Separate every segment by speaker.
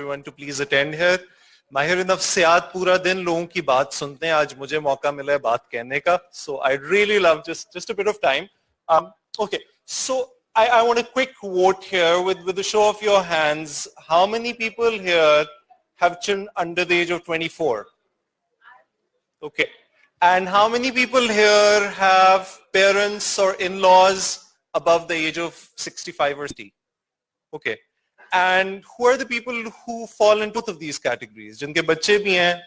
Speaker 1: everyone to please attend here. माहिर नफ्सियात पूरा दिन लोगों की बात सुनते हैं. आज मुझे मौका मिला है बात कहने का. So I'd really love just a bit of time. Okay, so I want a quick vote here with a show of your hands. How many people here have children under the age of 24? Okay. And how many people here have parents or in-laws above the age of 65 or 60? Okay. And who are the people who fall in both of these categories? Jinke bachche bhi hain,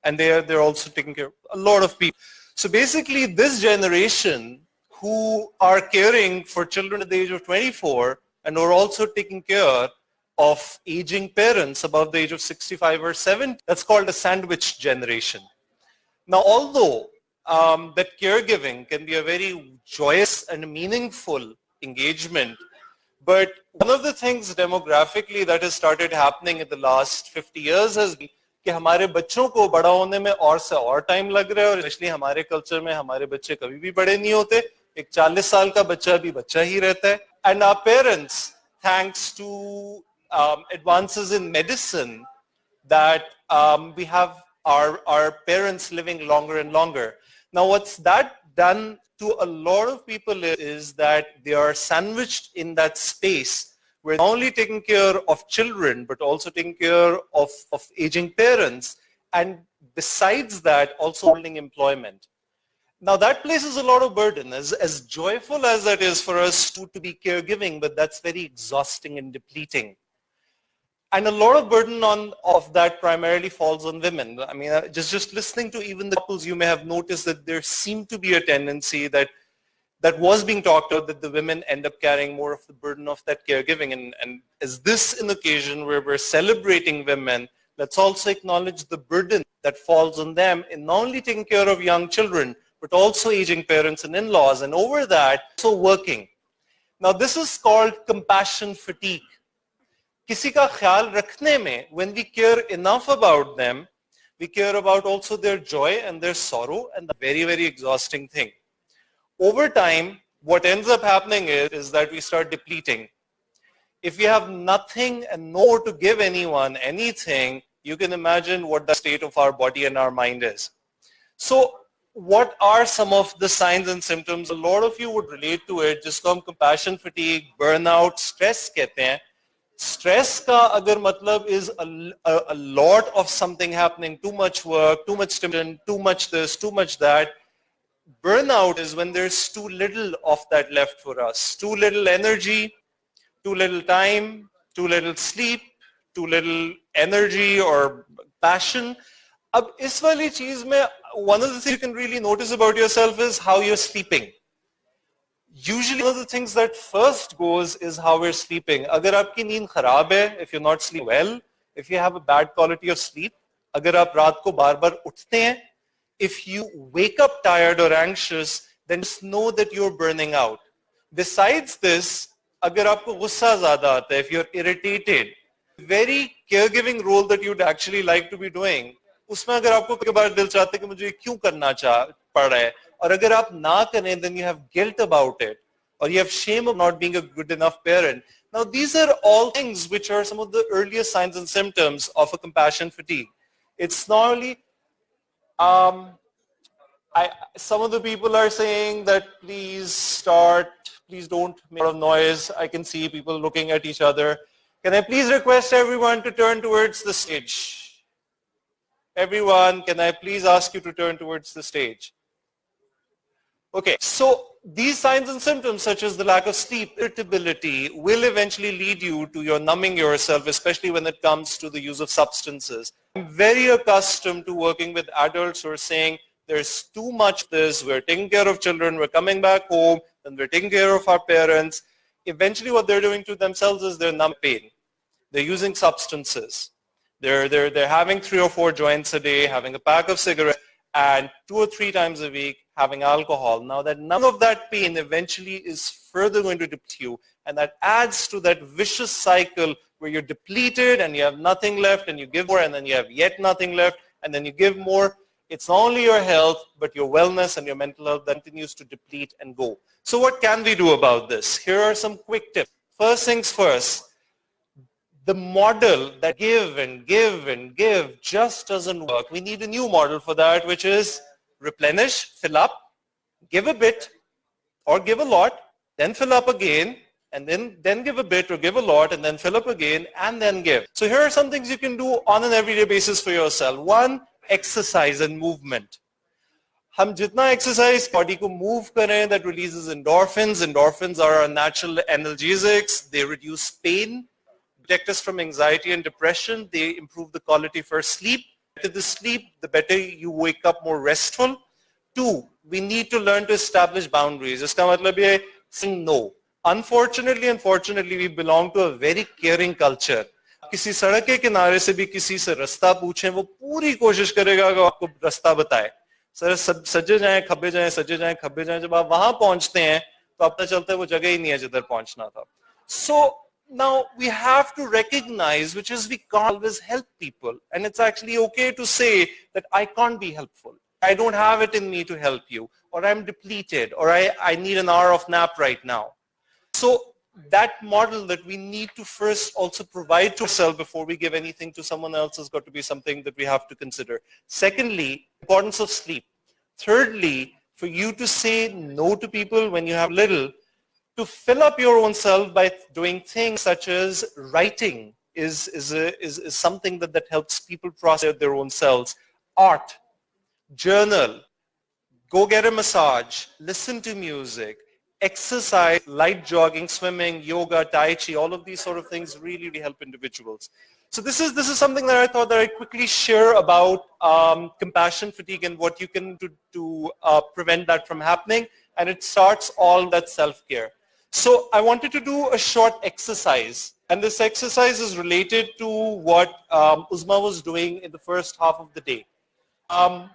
Speaker 1: and they're also taking care of a lot of people. So basically this generation who are caring for children at the age of 24 and are also taking care of aging parents above the age of 65 or 70, that's called a sandwich generation. Now, although that caregiving can be a very joyous and meaningful engagement, but one of the things demographically that has started happening in the last 50 years has been कि हमारे बच्चों को बड़ा होने में और से और टाइम लग रहा है, और इसलिए हमारे कल्चर में हमारे बच्चे कभी भी बड़े नहीं होते. एक 40 साल का बच्चा भी बच्चा ही रहता है. And our parents, thanks to advances in medicine, that we have our parents living longer and longer. Now, what's that done to a lot of people is that they are sandwiched in that space where they're not only taking care of children, but also taking care of aging parents, and besides that, also holding employment. Now, that places a lot of burden. As joyful as that is for us to be caregiving, but that's very exhausting and depleting. And a lot of burden of that primarily falls on women. I mean, just listening to even the couples, you may have noticed that there seemed to be a tendency that was being talked about, that the women end up carrying more of the burden of that caregiving. And is this an occasion where we're celebrating women? Let's also acknowledge the burden that falls on them in not only taking care of young children, but also aging parents and in-laws, and over that, also working. Now, this is called compassion fatigue. किसी का ख्याल रखने में, when we care enough about them, we care about also their joy and their sorrow, and the very, very exhausting thing. Over time, what ends up happening is that we start depleting. If we have nothing and no more to give anyone anything, you can imagine what the state of our body and our mind is. So what are some of the signs and symptoms? A lot of you would relate to it. Just come compassion fatigue, burnout, stress कहते हैं. Stress का अगर मतलब is a lot of something happening, too much work, too much tension, too much this, too much that. Burnout is when there's too little of that left for us. Too little energy, too little time, too little sleep, too little energy or passion. अब इस वाली चीज में, one of the things you can really notice about yourself is how you're sleeping. Usually one of the things that first goes is how we're sleeping. अगर आपकी नींद खराब है, if you're not sleeping well, if you have a bad quality of sleep, अगर आप रात को बार बार उठते हैं, if you wake up tired or anxious, then just know that you're burning out. Besides this, अगर आपको गुस्सा ज़्यादा आता है, if you're irritated, very caregiving role that you'd actually like to be doing, उसमें अगर आपको कई बार दिल चाहता है कि मुझे क्यों करना पड़ रहा है, और अगर आप ना करें, then you have guilt about it, or you have shame of not being a good enough parent. Now, these are all things which are some of the earliest signs and symptoms of a compassion fatigue. It's not only, some of the people are saying that please don't make a lot of noise. I can see people looking at each other. Can I please request everyone to turn towards the stage? Everyone, can I please ask you to turn towards the stage? Okay, so these signs and symptoms such as the lack of sleep, irritability will eventually lead you to your numbing yourself, especially when it comes to the use of substances. I'm very accustomed to working with adults who are saying there's too much this, we're taking care of children, we're coming back home, and we're taking care of our parents. Eventually what they're doing to themselves is they're numb pain. They're using substances. They're having 3 or 4 joints a day, having a pack of cigarettes, and 2 or 3 times a week having alcohol. Now that none of that pain eventually is further going to deplete you, and that adds to that vicious cycle where you're depleted and you have nothing left, and you give more, and then you have yet nothing left, and then you give more. It's not only your health, but your wellness and your mental health that continues to deplete and go. So what can we do about this? Here are some quick tips. First things first, the model that give and give and give just doesn't work. We need a new model for that, which is replenish, fill up, give a bit or give a lot, then fill up again, and then give a bit or give a lot, and then fill up again, and then give. So here are some things you can do on an everyday basis for yourself. One, exercise and movement. हम जितना exercise body को move करें, that releases endorphins. Endorphins are our natural analgesics. They reduce pain, protect us from anxiety and depression. They improve the quality of our sleep. The better the sleep, the better you wake up more restful. Two, we need to learn to establish boundaries. इसका मतलब ये saying no. Unfortunately, we belong to a very caring culture. किसी सड़क के किनारे से भी किसी से रास्ता पूछें, वो पूरी कोशिश करेगा कि आपको रास्ता बताए. सर सजे जाएं खब्बे जाएं, सजे जाएं खब्बे जाएं. जब आप वहां पहुंचते हैं तो पता चलता है वो जगह ही नहीं है जिधर पहुंचना था. So now we have to recognize, which is we can't always help people, and it's actually okay to say that I can't be helpful. I don't have it in me to help you, or I'm depleted, or I need an hour of nap right now. So that model that we need to first also provide to ourselves before we give anything to someone else has got to be something that we have to consider. Secondly, importance of sleep. Thirdly, for you to say no to people when you have little, to fill up your own self by doing things such as writing is something that helps people process their own selves. Art, journal, go get a massage, listen to music, exercise, light jogging, swimming, yoga, tai chi, all of these sort of things really help individuals. So this is something that I thought that I quickly share about compassion fatigue and what you can do to prevent that from happening. And it starts all that self-care. So I wanted to do a short exercise. And this exercise is related to what Uzma was doing in the first half of the day. I'm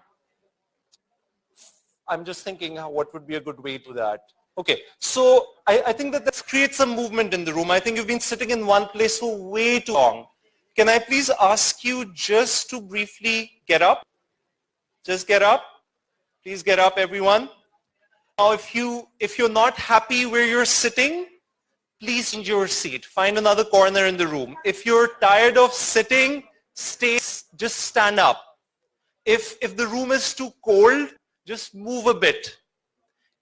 Speaker 1: just thinking what would be a good way to do that. Okay, so I think that creates some movement in the room. I think you've been sitting in one place for way too long. Can I please ask you just to briefly get up? Just get up. Please get up, everyone. Now, if you're not happy where you're sitting, please change your seat. Find another corner in the room. If you're tired of sitting, just stand up. If the room is too cold, just move a bit.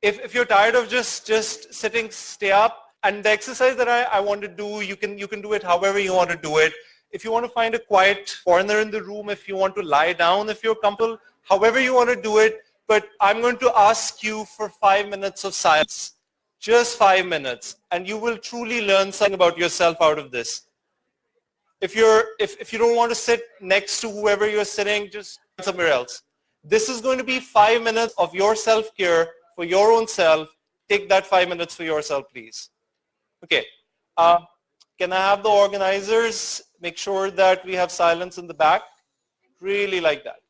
Speaker 1: If you're tired of just sitting, stay up. And the exercise that I want to do, you can do it however you want to do it. If you want to find a quiet corner in the room, if you want to lie down, if you're comfortable, however you want to do it. But I'm going to ask you for 5 minutes of silence. Just 5 minutes. And you will truly learn something about yourself out of this. If you don't want to sit next to whoever you're sitting, just somewhere else. This is going to be 5 minutes of your self-care for your own self. Take that 5 minutes for yourself, please. Okay. Can I have the organizers make sure that we have silence in the back? Really like that.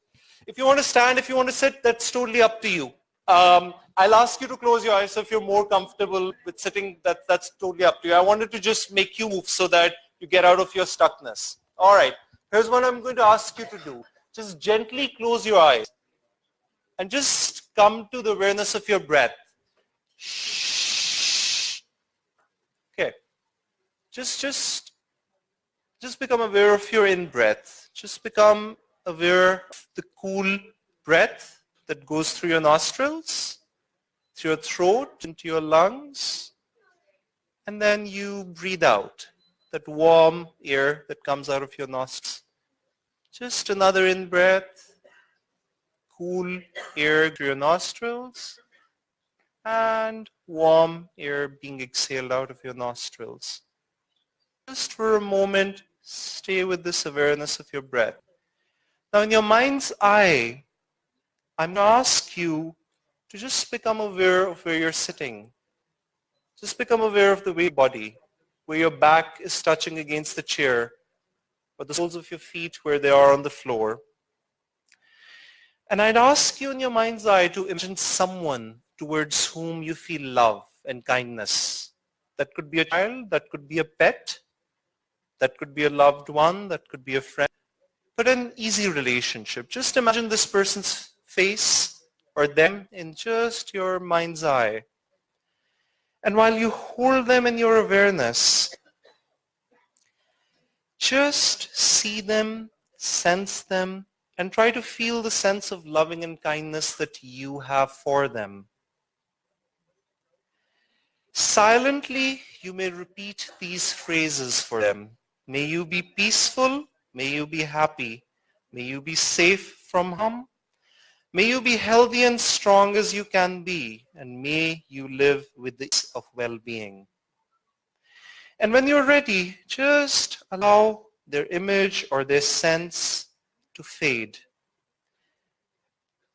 Speaker 1: If you want to stand, if you want to sit, that's totally up to you. I'll ask you to close your eyes. So if you're more comfortable with sitting, that's totally up to you. I wanted to just make you move so that you get out of your stuckness. All right. Here's what I'm going to ask you to do. Just gently close your eyes and just come to the awareness of your breath. Okay. Just become aware of your in-breath. Just become aware of the cool breath that goes through your nostrils, through your throat, into your lungs. And then you breathe out that warm air that comes out of your nostrils. Just another in-breath, cool air through your nostrils, and warm air being exhaled out of your nostrils. Just for a moment, stay with this awareness of your breath. Now in your mind's eye, I'm going to ask you to just become aware of where you're sitting. Just become aware of the way your body, where your back is touching against the chair, or the soles of your feet where they are on the floor. And I'd ask you in your mind's eye to imagine someone towards whom you feel love and kindness. That could be a child, that could be a pet, that could be a loved one, that could be a friend, but an easy relationship. Just imagine this person's face or them in just your mind's eye. And while you hold them in your awareness, Just see them, sense them, and try to feel the sense of loving and kindness that you have for them. Silently, you may repeat these phrases for them. May you be peaceful. May you be happy. May you be safe from harm. May you be healthy and strong as you can be. And may you live with the ease of well-being. And when you're ready, just allow their image or their sense to fade.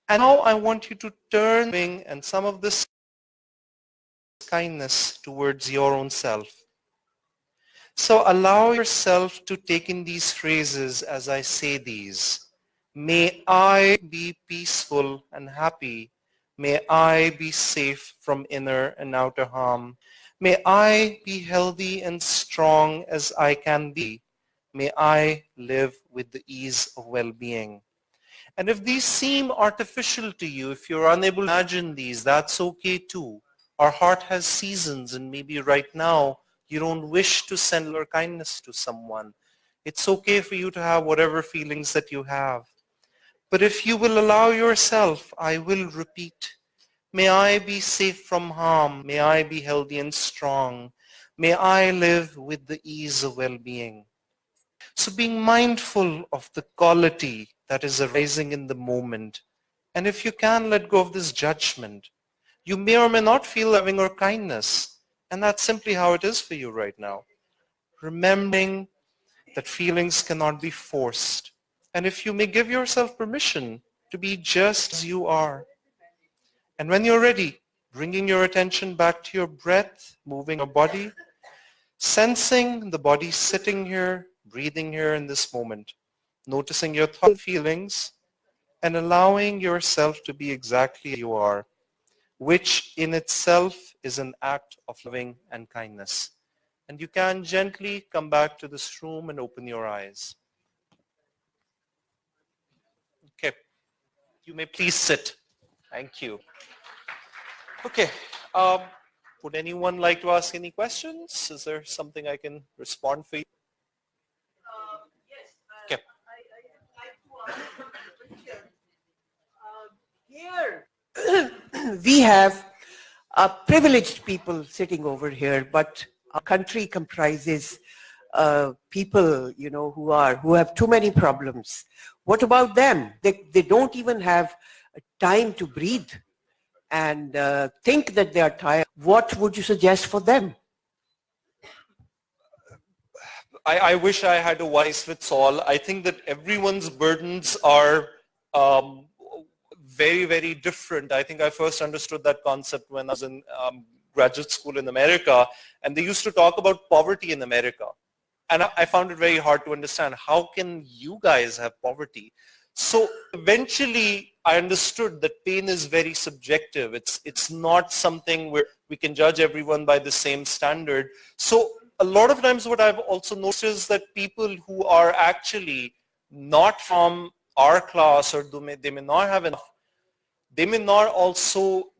Speaker 1: And now I want you to turn and some of this kindness towards your own self. So allow yourself to take in these phrases as I say these. May I be peaceful and happy. May I be safe from inner and outer harm. May I be healthy and strong as I can be. May I live with the ease of well-being. And if these seem artificial to you, if you're unable to imagine these, that's okay too. Our heart has seasons, and maybe right now you don't wish to send your kindness to someone. It's okay for you to have whatever feelings that you have. But if you will allow yourself, I will repeat, may I be safe from harm. May I be healthy and strong. May I live with the ease of well-being. So being mindful of the quality that is arising in the moment. And if you can, let go of this judgment. You may or may not feel loving or kindness. And that's simply how it is for you right now. Remembering that feelings cannot be forced. And if you may give yourself permission to be just as you are. And when you're ready, bringing your attention back to your breath, moving your body, sensing the body sitting here, breathing here in this moment, noticing your thoughts and feelings, and allowing yourself to be exactly as you are, which in itself is an act of loving and kindness. And you can gently come back to this room and open your eyes. Okay, you may please sit. Thank you. Okay, would anyone like to ask any questions? Is there something I can respond for you?
Speaker 2: Yes,
Speaker 1: Okay.
Speaker 2: I would like to ask here we have privileged people sitting over here, but our country comprises people, who have too many problems. What about them? They don't even have time to breathe and think that they are tired. What would you suggest for them?
Speaker 1: I wish I had a wise fits all. I think that everyone's burdens are very, very different. I think I first understood that concept when I was in graduate school in America, and they used to talk about poverty in America. And I found it very hard to understand. How can you guys have poverty? So eventually I understood that pain is very subjective. It's not something where we can judge everyone by the same standard. So a lot of times what I've also noticed is that people who are actually not from our class, or they may not have enough, they may not also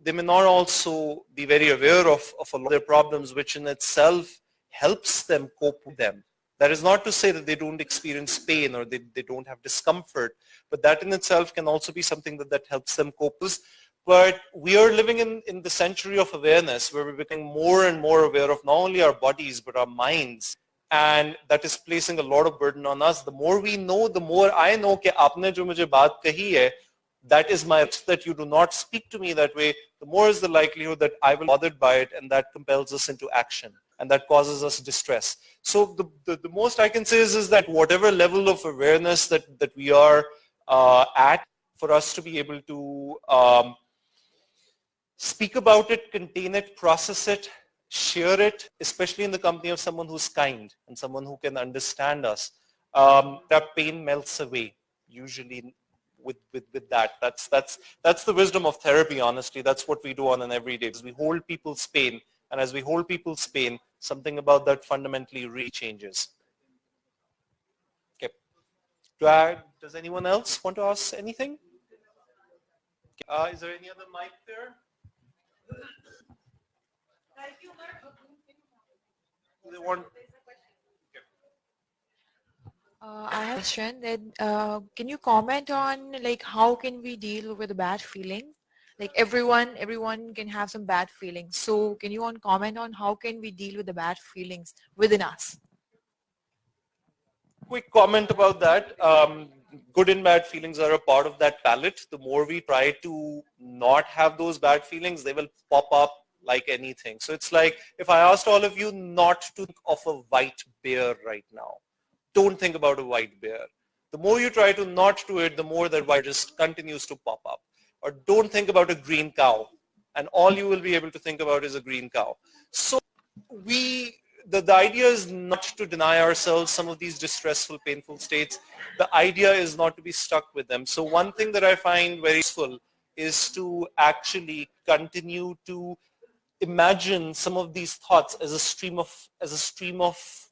Speaker 1: be very aware of a lot of their problems, which in itself helps them cope with them. That is not to say that they don't experience pain or they don't have discomfort, but that in itself can also be something that helps them cope with. But we are living in the century of awareness, where we're becoming more and more aware of not only our bodies, but our minds. And that is placing a lot of burden on us. The more we know, the more I know कि आपने जो मुझे बात कही है, that is my that you do not speak to me that way, the more is the likelihood that I will be bothered by it, and that compels us into action, and that causes us distress. So the most I can say is that whatever level of awareness that we are at, for us to be able to speak about it, contain it, process it, share it, especially in the company of someone who's kind and someone who can understand us, that pain melts away usually with that. That's the wisdom of therapy, honestly. That's what we do on an everyday basis. We hold people's pain, and as we hold people's pain, something about that fundamentally re-changes. Okay. Does anyone else want to ask anything? Is there any other mic there? Thank you, Mark. They want. Okay.
Speaker 3: I have a question that can you comment on like how can we deal with a bad feeling? Like everyone can have some bad feelings. So can you comment on how can we deal with the bad feelings within us?
Speaker 1: Quick comment about that. Good and bad feelings are a part of that palette. The more we try to not have those bad feelings, they will pop up like anything. So it's like if I asked all of you not to think of a white bear right now, don't think about a white bear. The more you try to not do it, the more that white just continues to pop up. Or don't think about a green cow, and all you will be able to think about is a green cow. So the idea is not to deny ourselves some of these distressful, painful states. The idea is not to be stuck with them. So one thing that I find very useful is to actually continue to imagine some of these thoughts as a stream of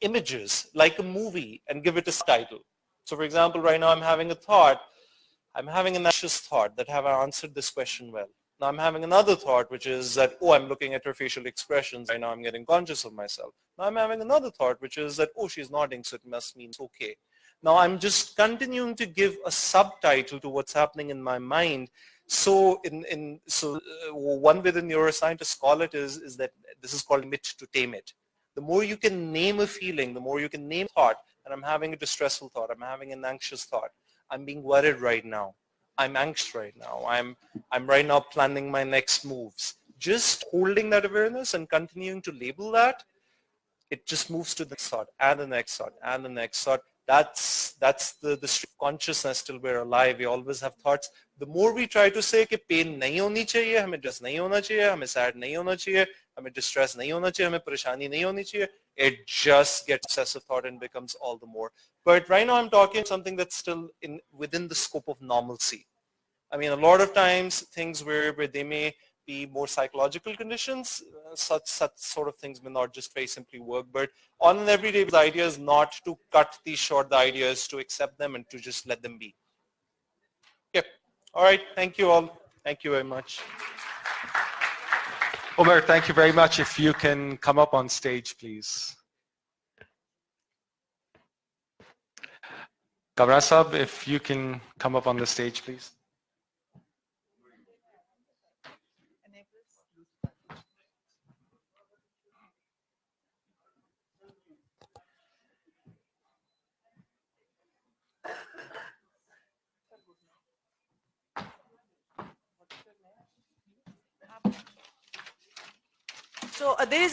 Speaker 1: images, like a movie, and give it a title. So for example, right now I'm having an anxious thought that have I answered this question well? Now I'm having another thought, which is that, oh, I'm looking at her facial expressions. Right now I'm getting conscious of myself. Now I'm having another thought, which is that, oh, she's nodding, so it must mean it's okay. Now I'm just continuing to give a subtitle to what's happening in my mind. So one way the neuroscientists call it is that this is called mit to tame it. The more you can name a feeling, the more you can name a thought, and I'm having a distressful thought, I'm having an anxious thought, I'm being worried right now, I'm anxious right now, I'm right now planning my next moves. Just holding that awareness and continuing to label that, it just moves to the next thought and the next thought and the next thought. That's the consciousness till we're alive. We always have thoughts. The more we try to say कि pain नहीं होनी चाहिए, हमें stress नहीं होना चाहिए, हमें sad नहीं होना चाहिए, हमें distress नहीं होना चाहिए, हमें परेशानी नहीं होनी चाहिए, it just gets obsessive thought and becomes all the more. But right now I'm talking something that's still within the scope of normalcy. I mean, a lot of times things where they may be more psychological conditions, such sort of things may not just very simply work. But on an everyday basis, the idea is not to cut these short. The idea is to accept them and to just let them be. Okay. All right. Thank you all. Thank you very much.
Speaker 4: Omar, thank you very much. If you can come up on stage, please. Kamran Sahab, if you can come up on the stage, please.
Speaker 2: So there is a